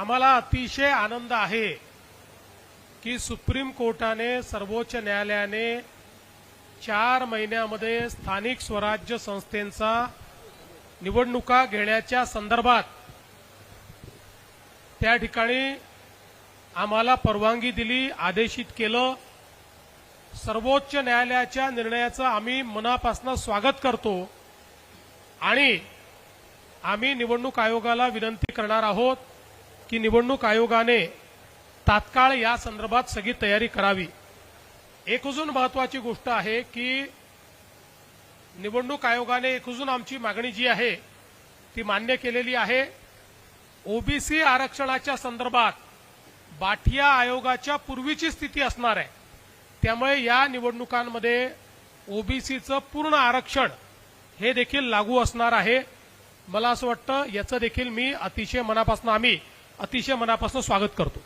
आम्हाला अतिशय आनंद आहे की सुप्रीम कोर्टाने सर्वोच्च न्यायालयाने 4 महिन्यामध्ये स्थानिक स्वराज्य संस्थेंचा निवडणुका घेण्याच्या संदर्भात त्या ठिकाणी आम्हाला परवानगी दिली, आदेशित केलं। सर्वोच्च न्यायालयाच्या निर्णयाचं आम्ही मनापासून स्वागत करतो आणि आम्ही निवडणूक आयोगाला विनंती करणार आहोत की निवडणूक आयोगाने तात्काळ या संदर्भात सगळी तयारी करावी। एक अजून महत्त्वाची गोष्ट आहे की निवडणूक आयोगाने एक अजून आमची मागणी जी आहे ती मान्य केलेली आहे। ओबीसी आरक्षणाच्या संदर्भात बाठिया आयोगाच्या पूर्वीची स्थिती असणार आहे, त्यामुळे या निवडणुकांमध्ये ओबीसीचं पूर्ण आरक्षण हे देखील लागू असणार आहे। मला असं वाटतं याचं देखील आम्ही अतिशय मनापासून स्वागत करतो।